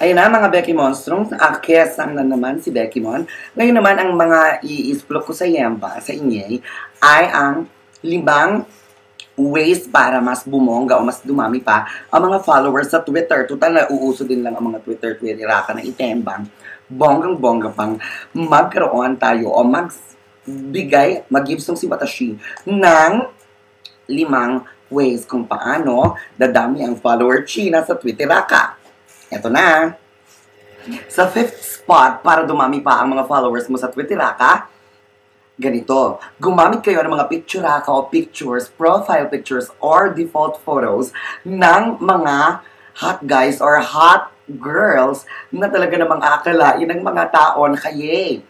Ayun na mga Becky Monstrong, kesang na naman si Becky Mon. Ngayon naman ang mga i-explore ko sa Yemba, sa inye, ay ang 5 ways para mas bumongga o mas dumami pa ang mga followers sa Twitter. Total na uuso din lang ang mga Twitter-Twitteraka na itembang. Bonggang-bongga pang magkaroon tayo o magbigay, mag-give some simpatashi ng 5 ways kung paano dadami ang follower China sa Twitteraka. Eto na. Sa 5th spot, para dumami pa ang mga followers mo sa Twitteraka, ganito. Gumamit kayo ng mga picturaka o pictures, profile pictures, or default photos ng mga hot guys or hot girls na talaga namang akalain ng mga tao na kaye.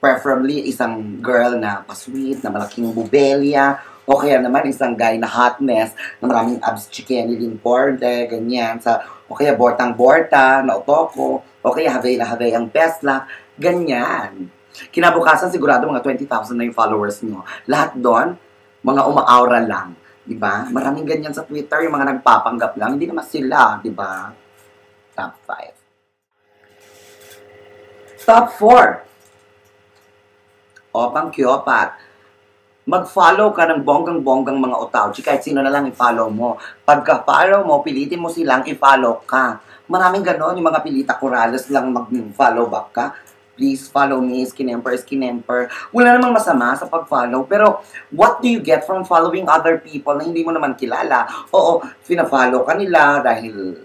Preferably isang girl na pasweet, na malaking bubelya, o kaya naman isang guy na hotness, na maraming abs chicken, din borde, ganyan, o kaya bortang-borta, na otoko, o kaya havay na havay ang best luck, ganyan. Kinabukasan sigurado mga 20,000 na yung followers nyo. Lahat doon, mga uma-aura lang. Diba? Maraming ganyan sa Twitter, yung mga nagpapanggap lang, hindi naman sila, diba? Top 5. Top 4. O, pang-kyopat. Mag-follow ka ng bonggang-bonggang mga otauchi, kahit sino na lang i-follow mo. Pagka-follow mo, pilitin mo silang i-follow ka. Maraming ganon, yung mga pilita corales lang mag-follow back ka. Please follow me, skinemper. Wala namang masama sa pag-follow, pero what do you get from following other people na hindi mo naman kilala? Oo, fina-follow ka nila dahil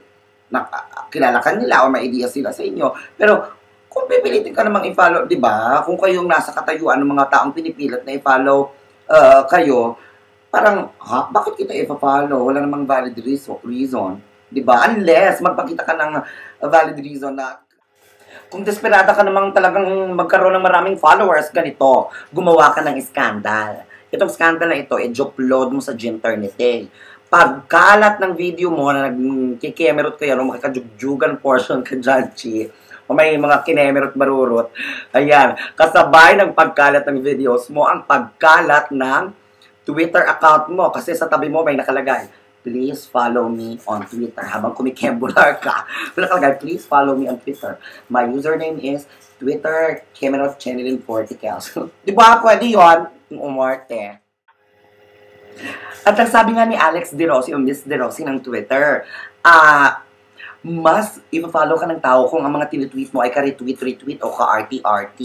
kilala ka nila o may idea sila sa inyo. Pero kung pipilitin ka namang i-follow, di ba? Kung kayong nasa katayuan ng mga taong pinipilit na i-follow kayo, parang, bakit kita i-follow? Wala namang valid reason. Diba? Unless, magpakita ka ng valid reason na, kung desperada ka namang talagang magkaroon ng maraming followers, ganito, gumawa ka ng scandal. Itong scandal na ito, i-upload mo sa internet eh. Pagkalat ng video mo na nagkikemerot kayo, makikajugjugan portion ka dyan, chi, o may mga kinemerot marurot. Ayan, kasabay ng pagkalat ng videos mo, ang pagkalat ng Twitter account mo. Kasi sa tabi mo may nakalagay, please follow me on Twitter. Habang kumikembular ka, may nakalagay, please follow me on Twitter. My username is Twitter Kemerot Chenilin 40 Kels. Di ba, pwede yun? Umarte. At ang sabi nga ni Alex De Rossi o Miss De Rossi ng Twitter, mas i-follow ka ng tao kung ang mga tinitweet mo ay ka-retweet o ka-RT-RT.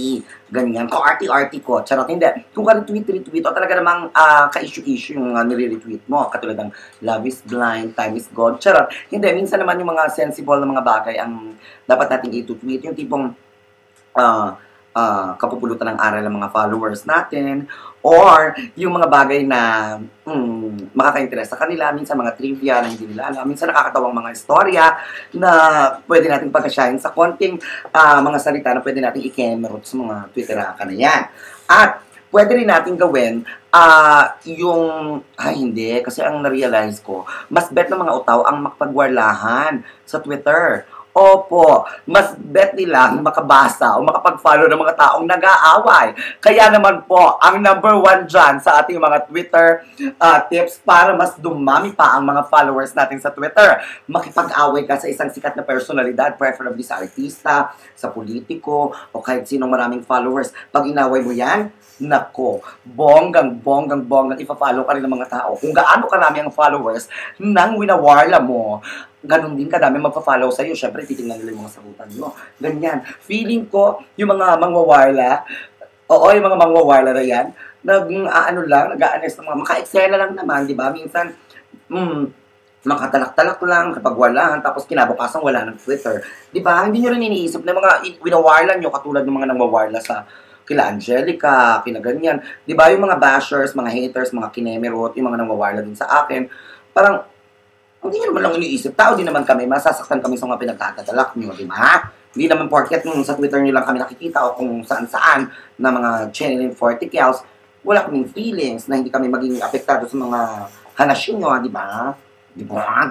Ganyan. Ka-RT-RT ko. Charot, hindi. Kung ka-retweet o talaga namang ka-issue-issue yung nire-retweet mo. Katulad ng love is blind, time is gold. Charot. Hindi. Minsan naman yung mga sensible na mga bagay ang dapat natin i-tweet. Yung tipong kapupulutan ng aral ng mga followers natin, or yung mga bagay na makaka-interest sa kanila, minsan mga trivia na hindi nila alam, minsan nakakatawang mga istorya na pwede natin pagkasyahin sa konting mga salita na pwede natin i-kemerot sa mga Twitteraka na yan. At pwede rin natin gawin hindi, kasi ang na-realize ko, mas bet ng mga utaw ang makapagwarlahan sa Twitter. Opo, mas bet nila makabasa o makapag-follow ng mga taong nag-aaway. Kaya naman po, ang number 1 dyan sa ating mga Twitter tips para mas dumami pa ang mga followers natin sa Twitter. Makipag-away ka sa isang sikat na personalidad, preferably sa artista, sa politiko, o kahit sinong maraming followers. Pag inaway mo yan, nako, bonggang ipa-follow ka rin ng mga tao. Kung gaano karami ang followers nang winawarla mo, ganun din kadami magpa-follow sa'yo. Siyempre, titingnan nila yung mga sagutan mo. Ganyan. Feeling ko, yung mga mangwawarla, yung mga mangwawarla na yan, nag-aanest ng mga, maka-eksena lang naman, di ba? Minsan, makatalak-talak lang kapag walahan, tapos kinabukasan wala ng Twitter. Di ba? Hindi nyo rin iniisip na mga winawarla nyo, katulad ng mga nangwawarla sa kila Angelica, kina ganyan. Di ba yung mga bashers, mga haters, mga kinemerot, yung mga nangwawarla din sa akin, parang, hindi nyo naman lang iniisip. Tao din naman kami, masasaktan kami sa mga pinagkakatalak nyo, di ba? Hindi naman porket sa Twitter nyo lang kami nakikita o kung saan-saan na mga Chenilin 40 Kels, wala kaming feelings na hindi kami maging apektado sa mga hanasyon nyo, di ba? Di ba?